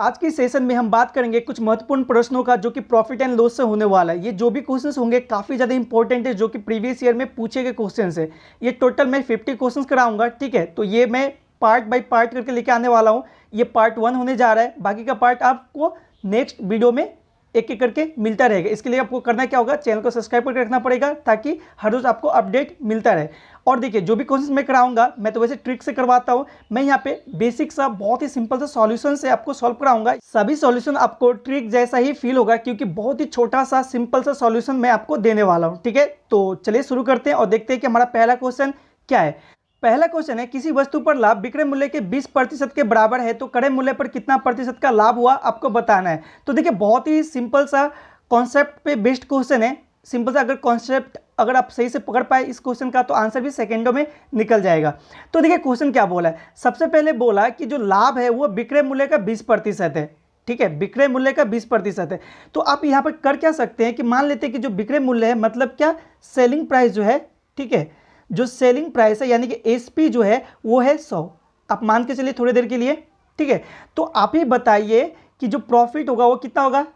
आज की सेशन में हम बात करेंगे कुछ महत्वपूर्ण प्रश्नों का जो कि प्रॉफिट एंड लॉस से होने वाला है। ये जो भी क्वेश्चंस होंगे काफ़ी ज़्यादा इंपॉर्टेंट है, जो कि प्रीवियस ईयर में पूछे गए क्वेश्चंस है। ये टोटल मैं 50 क्वेश्चंस कराऊंगा, ठीक है। तो ये मैं पार्ट बाय पार्ट करके लेके आने वाला हूँ। ये पार्ट 1 होने जा रहा है, बाकी का पार्ट आपको नेक्स्ट वीडियो में एक एक करके मिलता रहेगा। इसके लिए आपको करना क्या होगा, चैनल को सब्सक्राइब करके रखना पड़ेगा ताकि हर रोज आपको अपडेट मिलता रहे। और देखिए जो भी क्वेश्चन मैं कराऊंगा मैं तो वैसे ट्रिक से करवाता हूं, मैं यहाँ पे बेसिक सा बहुत ही सिंपल सा सॉल्यूशन से आपको सॉल्व कराऊंगा। सभी सॉल्यूशन आपको ट्रिक जैसा ही फील होगा क्योंकि बहुत ही छोटा सा सिंपल सा सॉल्यूशन मैं आपको देने वाला हूँ, ठीक है। तो चलिए शुरू करते हैं और देखते हैं कि हमारा पहला क्वेश्चन क्या है। पहला क्वेश्चन है, किसी वस्तु पर लाभ विक्रय मूल्य के 20% के बराबर है तो क्रय मूल्य पर कितना प्रतिशत का लाभ हुआ आपको बताना है। तो देखिए बहुत ही सिंपल सा कॉन्सेप्ट पे बेस्ड क्वेश्चन है। सिंपल सा अगर कॉन्सेप्ट अगर आप सही से पकड़ पाए इस क्वेश्चन का तो आंसर भी सेकंडों में निकल जाएगा। तो देखिए क्वेश्चन क्या बोला है, सबसे पहले बोला कि जो लाभ है वो विक्रय मूल्य का 20% है, ठीक है। विक्रय मूल्य का 20% है। तो आप यहाँ पर कर क्या सकते हैं कि मान लेते हैं कि जो विक्रय मूल्य है मतलब क्या, सेलिंग प्राइस जो है, ठीक है, जो सेलिंग प्राइस है यानी कि एसपी जो है वो है 100। आप मान के चलिए थोड़ी देर के लिए, ठीक है। तो आप ही बताइए कि जो प्रॉफिट होगा वो कितना होगा,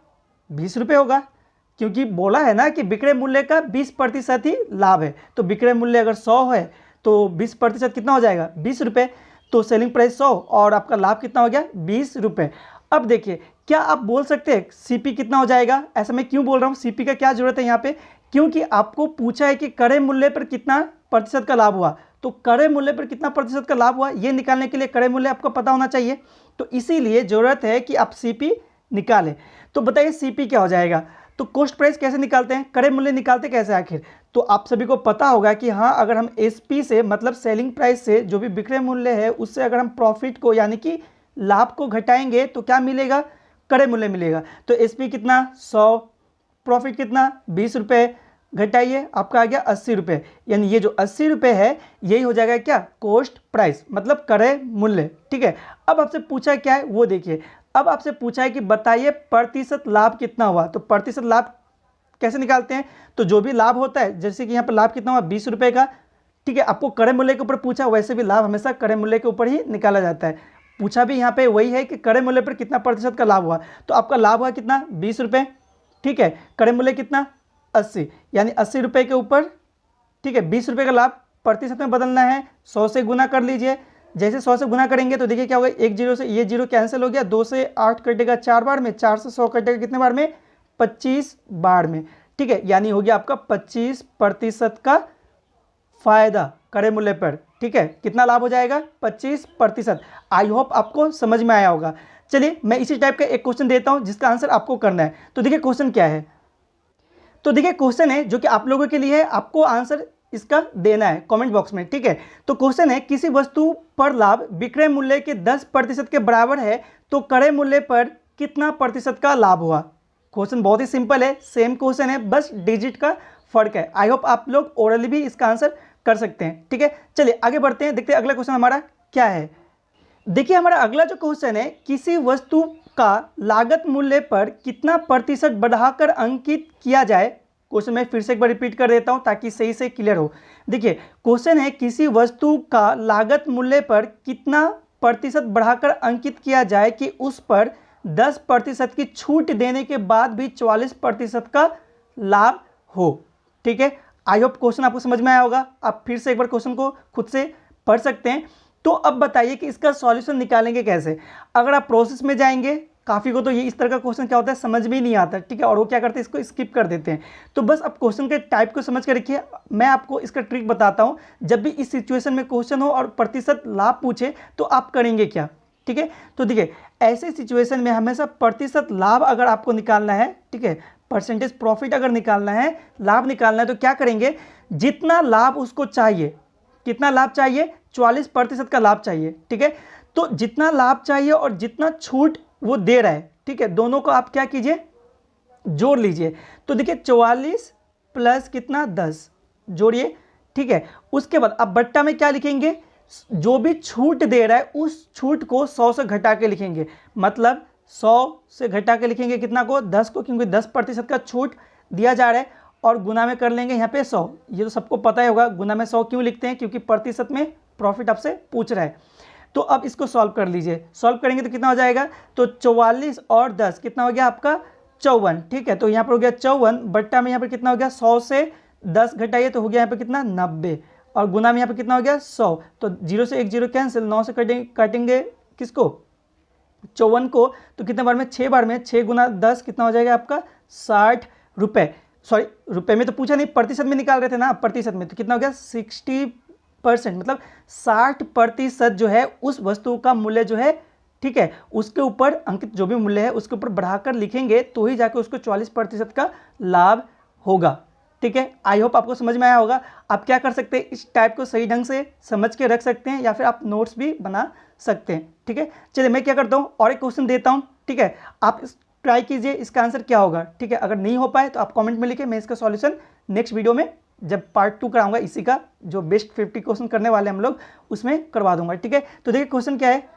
20 रुपये होगा, क्योंकि बोला है ना कि विक्रय मूल्य का 20% ही लाभ है। तो विक्रय मूल्य अगर 100 है तो 20% कितना हो जाएगा, 20 रुपये। तो सेलिंग प्राइस 100 और आपका लाभ कितना हो गया, 20 रुपये। अब देखिए क्या आप बोल सकते हैं सीपी कितना हो जाएगा, ऐसा मैं क्यों बोल रहा हूँ, सीपी का क्या जरूरत है यहाँ पे, क्योंकि आपको पूछा है कि क्रय मूल्य पर कितना प्रतिशत का लाभ हुआ। तो क्रय मूल्य पर कितना प्रतिशत का लाभ हुआ ये निकालने के लिए क्रय मूल्य आपको पता होना चाहिए। तो इसीलिए जरूरत है कि आप सीपी निकालें। तो बताइए सीपी क्या हो जाएगा। तो कॉस्ट प्राइस कैसे निकालते हैं, क्रय मूल्य निकालते कैसे आखिर। तो आप सभी को पता होगा कि हाँ, अगर हम एसपी से मतलब सेलिंग प्राइस से जो भी विक्रय मूल्य है उससे अगर हम प्रॉफिट को यानी कि लाभ को घटाएंगे तो क्या मिलेगा, क्रय मूल्य मिलेगा। तो एसपी कितना 100, प्रॉफिट कितना 20 रुपये, घटाइए आपका आ गया 80 रुपये, यानी ये जो 80 रुपये है यही हो जाएगा क्या, कॉस्ट प्राइस मतलब क्रय मूल्य, ठीक है। अब आपसे पूछा क्या है वो देखिए, अब आपसे पूछा है कि बताइए प्रतिशत लाभ कितना हुआ। तो प्रतिशत लाभ कैसे निकालते हैं, तो जो भी लाभ होता है जैसे कि यहाँ पर लाभ कितना हुआ 20 रुपये का, ठीक है। आपको क्रय मूल्य के ऊपर पूछा, वैसे भी लाभ हमेशा क्रय मूल्य के ऊपर ही निकाला जाता है। पूछा भी यहाँ पे वही है कि क्रय मूल्य पर कितना प्रतिशत का लाभ हुआ। तो आपका लाभ हुआ कितना 20 रुपये, ठीक है। क्रय मूल्य कितना 80, यानी 80 रुपये के ऊपर, ठीक है, 20 रुपये का लाभ प्रतिशत में बदलना है, 100 से गुना कर लीजिए। जैसे 100 से गुना करेंगे तो देखिए क्या होगा, एक जीरो से ये जीरो कैंसिल हो गया, 2 से 8 कटेगा 4 बार में, 4 से 100 कटेगा कितने बार में, 25 बार में, ठीक है। यानी हो गया आपका 25% का फायदा क्रय मूल्य पर, ठीक है। कितना लाभ हो जाएगा 25%। आई होप आपको समझ में आया होगा। चलिए मैं इसी टाइप का एक क्वेश्चन देता हूं जिसका आंसर आपको करना है। तो देखिए क्वेश्चन क्या है, तो देखिए क्वेश्चन है जो कि आप लोगों के लिए है, आपको आंसर इसका देना है कमेंट बॉक्स में, ठीक है। तो क्वेश्चन है, किसी वस्तु पर लाभ विक्रय मूल्य के 10% के बराबर है तो क्रय मूल्य पर कितना प्रतिशत का लाभ हुआ। क्वेश्चन बहुत ही सिंपल है, सेम क्वेश्चन है, बस डिजिट का फर्क है। आई होप आप लोग ओरली भी इसका आंसर कर सकते हैं, ठीक है। चलिए आगे बढ़ते हैं, देखते हैं अगला क्वेश्चन हमारा क्या है। देखिए हमारा अगला जो क्वेश्चन है, किसी वस्तु का लागत मूल्य पर कितना प्रतिशत बढ़ाकर अंकित किया जाए। क्वेश्चन मैं फिर से एक बार रिपीट कर देता हूं ताकि सही से क्लियर हो। देखिए क्वेश्चन है, किसी वस्तु का लागत मूल्य पर कितना प्रतिशत बढ़ाकर अंकित किया जाए कि उस पर 10% की छूट देने के बाद भी 44% का लाभ हो, ठीक है। आई होप क्वेश्चन आपको समझ में आया होगा। आप फिर से एक बार क्वेश्चन को खुद से पढ़ सकते हैं। तो अब बताइए कि इसका सॉल्यूशन निकालेंगे कैसे। अगर आप प्रोसेस में जाएंगे, काफ़ी को तो ये इस तरह का क्वेश्चन क्या होता है समझ में ही नहीं आता, ठीक है, और वो क्या करते हैं इसको स्किप कर देते हैं। तो बस आप क्वेश्चन के टाइप को समझ कर रखिए, मैं आपको इसका ट्रिक बताता हूँ। जब भी इस सिचुएशन में क्वेश्चन हो और प्रतिशत लाभ पूछे तो आप करेंगे क्या, ठीक है। तो देखिए ऐसे सिचुएशन में हमेशा प्रतिशत लाभ अगर आपको निकालना है, ठीक है, परसेंटेज प्रॉफिट अगर निकालना है, लाभ निकालना है, तो क्या करेंगे, जितना लाभ उसको चाहिए, कितना लाभ चाहिए, 44% का लाभ चाहिए, ठीक है। तो जितना लाभ चाहिए और जितना छूट वो दे रहा है, ठीक है, दोनों को आप क्या कीजिए, जोड़ लीजिए। तो देखिए 44 प्लस कितना 10 जोड़िए, ठीक है। उसके बाद अब बट्टा में क्या लिखेंगे, जो भी छूट दे रहा है उस छूट को 100 से घटा के लिखेंगे, मतलब 100 से घटा के लिखेंगे कितना को, 10 को, क्योंकि 10% का छूट दिया जा रहा है। और गुना में कर लेंगे यहाँ पे 100, ये तो सबको पता ही होगा गुना में 100 क्यों लिखते हैं, क्योंकि प्रतिशत में प्रॉफिट आपसे पूछ रहा है। तो अब इसको सॉल्व कर लीजिए, सॉल्व करेंगे तो कितना हो जाएगा, तो 44 और 10 कितना हो गया आपका 54, ठीक है। तो यहाँ पर हो गया 54 बट्टा में यहाँ पर कितना हो गया 100 से 10 घटाइए तो हो गया यहाँ पर कितना 90 और गुना में यहाँ पर कितना हो गया 100, तो 0 से 1 0 कैंसिल, 9 से काटेंगे किसको 54 को, तो कितने बार में 6 बार में, 6 गुना 10 कितना हो जाएगा आपका 60 रुपये, सॉरी रुपए में तो पूछा नहीं, प्रतिशत में निकाल रहे थे ना, प्रतिशत में, तो कितना हो गया 60%, मतलब 60% जो है उस वस्तु का मूल्य जो है, ठीक है, उसके ऊपर अंकित जो भी मूल्य है उसके ऊपर बढ़ाकर लिखेंगे तो ही जाके उसको 40% का लाभ होगा, ठीक है। आई होप आपको समझ में आया होगा। आप क्या कर सकते हैं, इस टाइप को सही ढंग से समझ के रख सकते हैं या फिर आप नोट्स भी बना सकते हैं, ठीक है। चलिए मैं क्या करता हूँ और एक क्वेश्चन देता हूँ, ठीक है, आप ट्राई कीजिए इसका आंसर क्या होगा, ठीक है। अगर नहीं हो पाए तो आप कमेंट में लिखिए, मैं इसका सॉल्यूशन नेक्स्ट वीडियो में जब पार्ट 2 कराऊंगा इसी का, जो बेस्ट 50 क्वेश्चन करने वाले हम लोग उसमें करवा दूंगा, ठीक है। तो देखिए क्वेश्चन क्या है,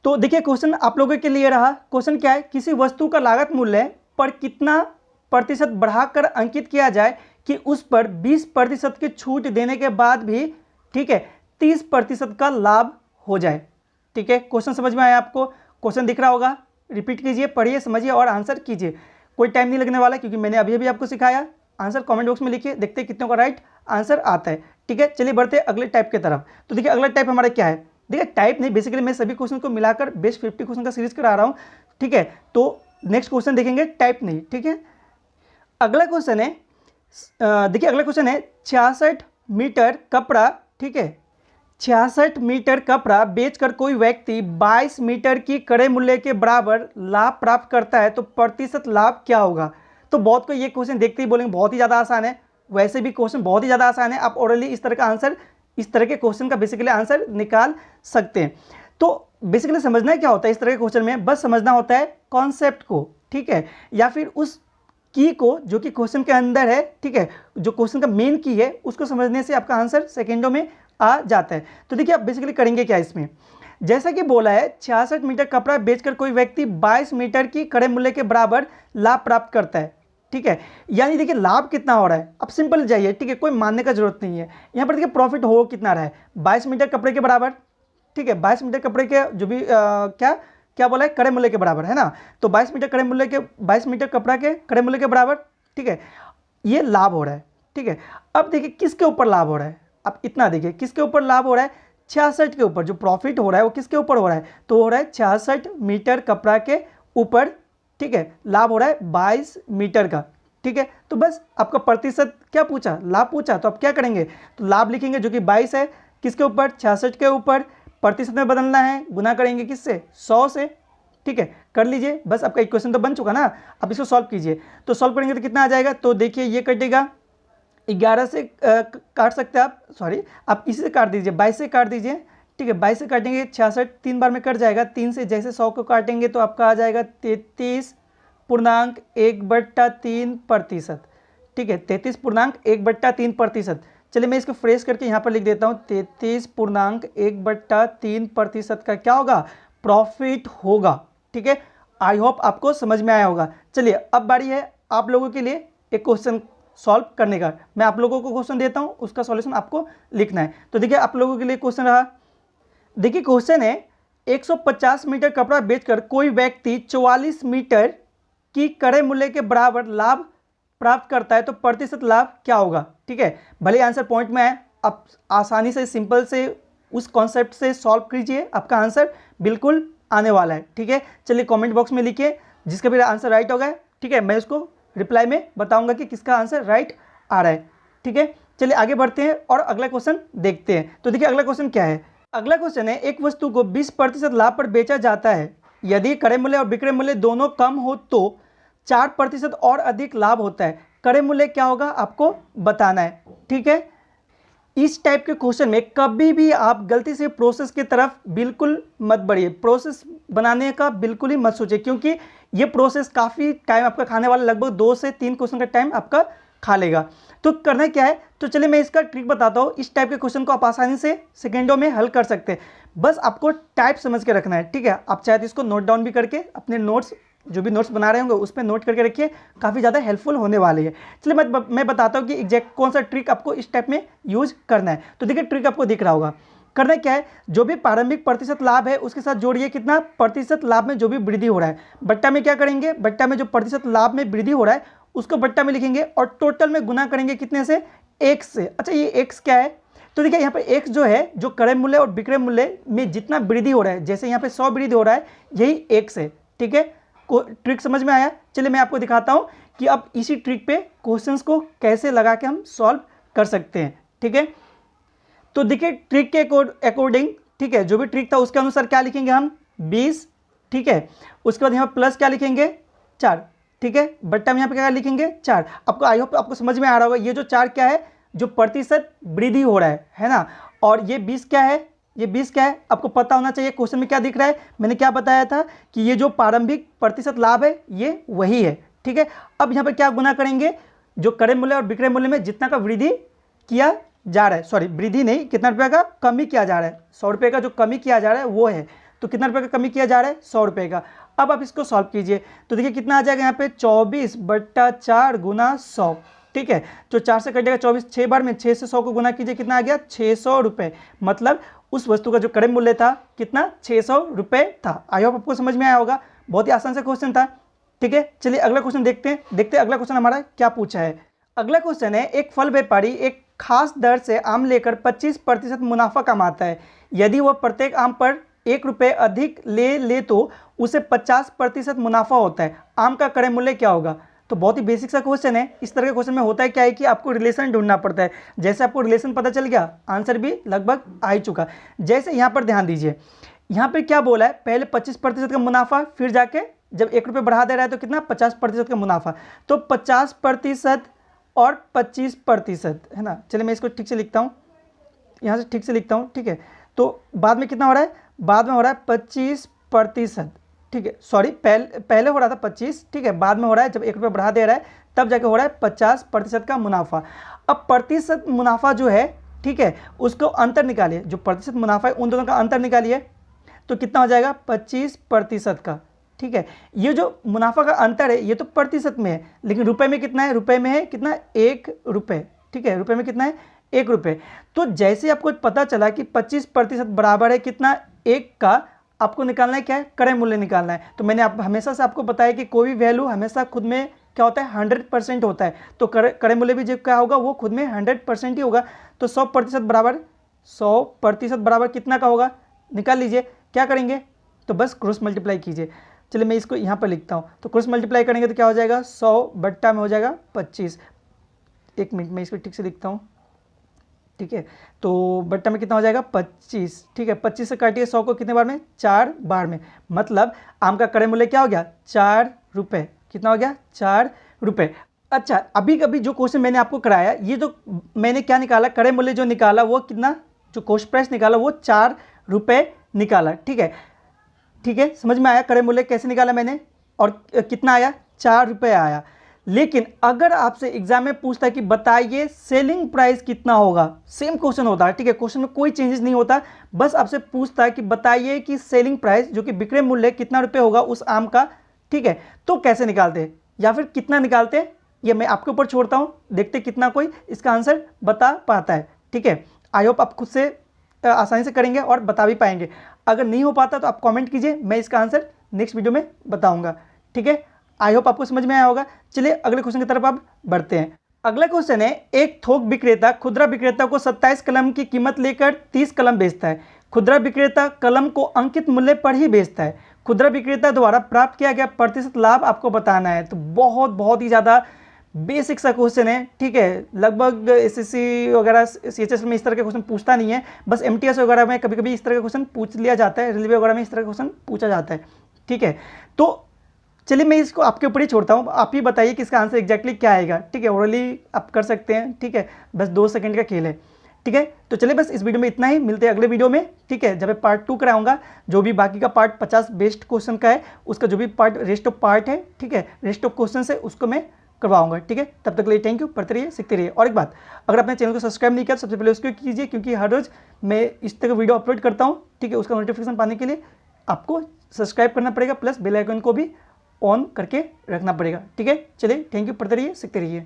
तो देखिए क्वेश्चन आप लोगों के लिए रहा, क्वेश्चन क्या है, किसी वस्तु का लागत मूल्य पर कितना प्रतिशत बढ़ाकर अंकित किया जाए कि उस पर 20% की छूट देने के बाद भी, ठीक है, 30% का लाभ हो जाए, ठीक है। क्वेश्चन समझ में आया आपको, क्वेश्चन दिख रहा होगा, रिपीट कीजिए, पढ़िए, समझिए और आंसर कीजिए, कोई टाइम नहीं लगने वाला क्योंकि मैंने अभी अभी आपको सिखाया। आंसर कमेंट बॉक्स में लिखिए, देखते हैं कितनों का राइट आंसर आता है, ठीक है। चलिए बढ़ते हैं अगले टाइप की तरफ। तो देखिए अगला टाइप हमारा क्या है, देखिए टाइप नहीं, बेसिकली मैं सभी क्वेश्चन को मिलाकर बेस्ट 50 क्वेश्चन का सीरीज करा रहा हूँ, ठीक है। तो नेक्स्ट क्वेश्चन देखेंगे टाइप नहीं, ठीक है। अगला क्वेश्चन है, देखिए अगला क्वेश्चन है 66 मीटर कपड़ा, ठीक है, 66 मीटर कपड़ा बेचकर कोई व्यक्ति 22 मीटर की क्रय मूल्य के बराबर लाभ प्राप्त करता है तो प्रतिशत लाभ क्या होगा। तो बहुत को ये क्वेश्चन देखते ही बोलेंगे बहुत ही ज़्यादा आसान है, वैसे भी क्वेश्चन बहुत ही ज़्यादा आसान है, आप ऑलरेडी इस तरह का आंसर, इस तरह के क्वेश्चन का बेसिकली आंसर निकाल सकते हैं। तो बेसिकली समझना है क्या होता है इस तरह के क्वेश्चन में, बस समझना होता है कॉन्सेप्ट को, ठीक है, या फिर उस की को जो कि क्वेश्चन के अंदर है, ठीक है, जो क्वेश्चन का मेन की है उसको समझने से आपका आंसर सेकेंडों में आ जाता है। तो देखिए आप बेसिकली करेंगे क्या इसमें, जैसा कि बोला है 66 मीटर कपड़ा बेचकर कोई व्यक्ति 22 मीटर की क्रय मूल्य के बराबर लाभ प्राप्त करता है, ठीक है। यानी देखिए लाभ कितना हो रहा है, अब सिंपल जाइए, ठीक है, कोई मानने का जरूरत नहीं है। यहाँ पर देखिए प्रॉफिट हो कितना रहा है 22 मीटर कपड़े के बराबर, ठीक है, 22 मीटर कपड़े के जो भी क्या क्या बोला है क्रय मूल्य के बराबर है ना, तो 22 मीटर क्रय मूल्य के 22 मीटर कपड़ा के क्रय मूल्य के बराबर, ठीक है, ये लाभ हो रहा है, ठीक है। अब देखिए किसके ऊपर लाभ हो रहा है, अब इतना देखिए किसके ऊपर लाभ हो रहा है, 66 के ऊपर, जो प्रॉफिट हो रहा है वो किसके ऊपर हो रहा है, तो हो रहा है 66 मीटर कपड़ा के ऊपर, ठीक है, लाभ हो रहा है 22 मीटर का, ठीक है। तो बस आपका प्रतिशत क्या पूछा, लाभ पूछा, तो आप क्या करेंगे, तो लाभ लिखेंगे जो कि 22 है, किसके ऊपर 66 के ऊपर, प्रतिशत में बदलना है, गुना करेंगे किससे 100 से, ठीक है, कर लीजिए, बस आपका इक्वेशन तो बन चुका ना। अब इसको सॉल्व कीजिए, तो सॉल्व करेंगे तो कितना आ जाएगा, तो देखिए ये कटेगा 11 से काट सकते हैं आप, सॉरी आप इसी से काट दीजिए, 22 से काट दीजिए, ठीक है, 22 से काटेंगे 66 3 बार में कट जाएगा, 3 से जैसे 100 को काटेंगे तो आपका आ जाएगा 33.1/3%, ठीक है, 33.1/3%। चलिए मैं इसको फ्रेश करके यहाँ पर लिख देता हूँ, 33.1/3% का क्या होगा, प्रॉफिट होगा, ठीक है। आई होप आपको समझ में आया होगा। चलिए अब बारी है आप लोगों के लिए एक क्वेश्चन सॉल्व करने का। मैं आप लोगों को क्वेश्चन देता हूँ, उसका सॉल्यूशन आपको लिखना है। तो देखिए आप लोगों के लिए क्वेश्चन रहा, देखिए क्वेश्चन है 150 मीटर कपड़ा बेचकर कोई व्यक्ति 44 मीटर की क्रय मूल्य के बराबर लाभ प्राप्त करता है तो प्रतिशत लाभ क्या होगा, ठीक है। भले आंसर पॉइंट में है, आप आसानी से सिंपल से उस कॉन्सेप्ट से सॉल्व कीजिए, आपका आंसर बिल्कुल आने वाला है, ठीक है। चलिए कमेंट बॉक्स में लिखिए जिसका भी आंसर राइट होगा, ठीक है, मैं उसको रिप्लाई में बताऊंगा कि किसका आंसर राइट आ रहा है, ठीक है। चलिए आगे बढ़ते हैं और अगला क्वेश्चन देखते हैं। तो देखिए अगला क्वेश्चन क्या है, अगला क्वेश्चन है एक वस्तु को 20% लाभ पर बेचा जाता है, यदि क्रय मूल्य और विक्रय मूल्य दोनों कम हो तो 4% और अधिक लाभ होता है, क्रय मूल्य क्या होगा आपको बताना है, ठीक है। इस टाइप के क्वेश्चन में कभी भी आप गलती से प्रोसेस की तरफ बिल्कुल मत बढ़िए, प्रोसेस बनाने का बिल्कुल ही मत सोचिए क्योंकि ये प्रोसेस काफ़ी टाइम आपका खाने वाला, लगभग 2 से 3 क्वेश्चन का टाइम आपका खा लेगा। तो करना क्या है, तो चलिए मैं इसका ट्रिक बताता हूँ, इस टाइप के क्वेश्चन को आप आसानी से सेकेंडों में हल कर सकते हैं, बस आपको टाइप समझ के रखना है, ठीक है। आप चाहे तो इसको नोट डाउन भी करके अपने नोट्स, जो भी नोट्स बना रहे होंगे उस पर नोट करके रखिए, काफ़ी ज़्यादा हेल्पफुल होने वाली है। चलिए मैं बताता हूँ कि एग्जैक्ट कौन सा ट्रिक आपको इस टाइप में यूज करना है। तो देखिए ट्रिक आपको दिख रहा होगा, करना क्या है, जो भी प्रारंभिक प्रतिशत लाभ है उसके साथ जोड़िए कितना, प्रतिशत लाभ में जो भी वृद्धि हो रहा है। बट्टा में क्या करेंगे, बट्टा में जो प्रतिशत लाभ में वृद्धि हो रहा है उसको बट्टा में लिखेंगे और टोटल में गुना करेंगे कितने से, x से। अच्छा ये x क्या है, तो देखिए यहाँ पे x जो है, जो क्रय मूल्य और विक्रय मूल्य में जितना वृद्धि हो रहा है, जैसे यहाँ पे 100 वृद्धि हो रहा है, यही x है। ठीक है, ट्रिक समझ में आया। चलिए मैं आपको दिखाता हूँ कि अब इसी ट्रिक पे क्वेश्चंस को कैसे लगा के हम सॉल्व कर सकते हैं। ठीक है, तो देखिए ट्रिक के अकॉर्डिंग, ठीक है, जो भी ट्रिक था उसके अनुसार क्या लिखेंगे हम, 20। ठीक है, उसके बाद यहाँ प्लस क्या लिखेंगे, 4। ठीक है, बट्टा में यहाँ पे क्या लिखेंगे, 4। आपको आई होप आपको समझ में आ रहा होगा, ये जो 4 क्या है, जो प्रतिशत वृद्धि हो रहा है ना। और ये 20 क्या है, ये 20 क्या है, आपको पता होना चाहिए क्वेश्चन में क्या दिख रहा है। मैंने क्या बताया था कि ये जो प्रारंभिक प्रतिशत लाभ है ये वही है। ठीक है, अब यहाँ पे क्या गुना करेंगे, जो क्रय मूल्य और विक्रय मूल्य में जितना का वृद्धि किया जा रहा है, सॉरी वृद्धि नहीं, कितना रुपये का कमी किया जा रहा है, 100 रुपये का जो कमी किया जा रहा है वो है। तो कितना रुपये का कमी किया जा रहा है, 100 रुपये का। अब आप इसको सॉल्व कीजिए तो देखिए कितना आ जाएगा यहाँ पे, 24/4 गुना 100। ठीक है, जो 4 से कटेगा 24, 6 बार में 6 से 100 को गुना कीजिए, कितना आ गया, 600 रुपये। मतलब उस वस्तु का जो क्रय मूल्य था कितना, 600 रुपये था। आई होप आपको समझ में आया होगा, बहुत ही आसान सा क्वेश्चन था। ठीक है, चलिए अगला क्वेश्चन देखते हैं अगला क्वेश्चन हमारा क्या पूछा है। अगला क्वेश्चन है, एक फल व्यापारी एक खास दर से आम लेकर 25% मुनाफा कमाता है। यदि वह प्रत्येक आम पर 1 रुपये अधिक ले तो उसे 50% मुनाफा होता है। आम का क्रय मूल्य क्या होगा। तो बहुत ही बेसिक सा क्वेश्चन है। इस तरह के क्वेश्चन में होता है क्या है कि आपको रिलेशन ढूंढना पड़ता है। जैसे आपको रिलेशन पता चल गया, आंसर भी लगभग आ ही चुका। जैसे यहाँ पर ध्यान दीजिए, यहाँ पर क्या बोला है, पहले 25% का मुनाफा, फिर जाके जब 1 रुपये बढ़ा दे रहा है तो कितना, 50% का मुनाफा। तो 50% और 25% है ना। चलिए मैं इसको ठीक से लिखता हूँ, यहाँ से ठीक से लिखता हूँ। ठीक है, तो बाद में कितना हो रहा है, बाद में हो रहा है 25%। ठीक है, सॉरी पहले हो रहा था 25, ठीक है, बाद में हो रहा है जब 1 रुपये बढ़ा दे रहा है तब जाके हो रहा है 50% का मुनाफा। अब प्रतिशत मुनाफा जो है, ठीक है, उसको अंतर निकालिए, जो प्रतिशत मुनाफा है उन दोनों का अंतर निकालिए तो कितना हो जाएगा, 25% का। ठीक है, ये जो मुनाफा का अंतर है ये तो प्रतिशत में है, लेकिन रुपए में कितना है, रुपए में है कितना, 1 रुपये। ठीक है, रुपए में कितना है, 1 रुपये। तो जैसे आपको पता चला कि 25% बराबर है कितना, 1 का, आपको निकालना है क्या है, क्रय मूल्य निकालना है। तो मैंने हमेशा से आपको बताया कि कोई भी वैल्यू हमेशा खुद में क्या होता है, 100% होता है। तो क्रय मूल्य भी जो क्या होगा वो खुद में 100% ही होगा। तो 100% बराबर कितना का होगा, निकाल लीजिए। क्या करेंगे, तो बस क्रॉस मल्टीप्लाई कीजिए। चलिए मैं इसको यहाँ पर लिखता हूँ, तो क्रॉस मल्टीप्लाई करेंगे तो क्या हो जाएगा, 100 बट्टा में हो जाएगा 25। 1 मिनट में इसको ठीक से लिखता हूँ। ठीक है, तो बट्टा में कितना हो जाएगा, 25। ठीक है, 25 से काटिए 100 को कितने बार में, 4 बार में। मतलब आम का क्रय मूल्य क्या हो गया, 4 रुपये। कितना हो गया, 4 रुपये। अच्छा, अभी जो क्वेश्चन मैंने आपको कराया, ये जो मैंने क्या निकाला, क्रय मूल्य जो निकाला वो कितना, जो कॉस्ट प्राइस निकाला वो 4 रुपये निकाला। ठीक है, ठीक है, समझ में आया क्रय मूल्य कैसे निकाला मैंने, और कितना आया, 4 रुपये आया। लेकिन अगर आपसे एग्जाम में पूछता है कि बताइए सेलिंग प्राइस कितना होगा, सेम क्वेश्चन होता है। ठीक है, क्वेश्चन में कोई चेंजेस नहीं होता, बस आपसे पूछता है कि बताइए कि सेलिंग प्राइस जो कि विक्रय मूल्य कितना रुपये होगा उस आम का। ठीक है, तो कैसे निकालते हैं या फिर कितना निकालते हैं, ये मैं आपके ऊपर छोड़ता हूँ, देखते कितना कोई इसका आंसर बता पाता है। ठीक है, आई होप आप खुद से आसानी से करेंगे और बता भी पाएंगे। अगर नहीं हो पाता तो आप कमेंट कीजिए, मैं इसका आंसर नेक्स्ट वीडियो में बताऊंगा। ठीक है, आई होप आपको समझ में आया होगा। चलिए अगले क्वेश्चन की तरफ आप बढ़ते हैं। अगला क्वेश्चन है, एक थोक विक्रेता खुदरा विक्रेता को 27 कलम की कीमत लेकर 30 कलम बेचता है। खुदरा विक्रेता कलम को अंकित मूल्य पर ही बेचता है। खुदरा विक्रेता द्वारा प्राप्त किया गया प्रतिशत लाभ आपको बताना है। तो बहुत ही ज़्यादा बेसिक सा क्वेश्चन है। ठीक है, लगभग एसएससी वगैरह सीएचएस में इस तरह के क्वेश्चन पूछता नहीं है, बस एमटीएस वगैरह में कभी कभी इस तरह का क्वेश्चन पूछ लिया जाता है, रेलवे वगैरह में इस तरह का क्वेश्चन पूछा जाता है। ठीक है, तो चलिए मैं इसको आपके ऊपर ही छोड़ता हूँ, आप ही बताइए कि इसका आंसर एग्जैक्टली क्या आएगा। ठीक है, ओरली आप कर सकते हैं। ठीक है, बस 2 सेकंड का खेल है। ठीक है, तो चलिए बस इस वीडियो में इतना ही, मिलते हैं अगले वीडियो में। ठीक है, जब मैं पार्ट 2 कराऊंगा, जो भी बाकी का पार्ट 50 बेस्ट क्वेश्चन का है उसका जो भी पार्ट रेस्ट ऑफ पार्ट है, ठीक है, रेस्ट ऑफ क्वेश्चन है उसको मैं करवाऊंगा। ठीक है, तब तक के लिए थैंक यू, पढ़ते रहिए, सीखते रहिए। और एक बात, अगर अपने चैनल को सब्सक्राइब नहीं किया सबसे पहले उसको कीजिए, क्योंकि हर रोज़ मैं इस तरह का वीडियो अपलोड करता हूँ। ठीक है, उसका नोटिफिकेशन पाने के लिए आपको सब्सक्राइब करना पड़ेगा, प्लस बेल आइकन को भी ऑन करके रखना पड़ेगा। ठीक है, चलिए थैंक यू, पढ़ते रहिए, सीखते रहिए।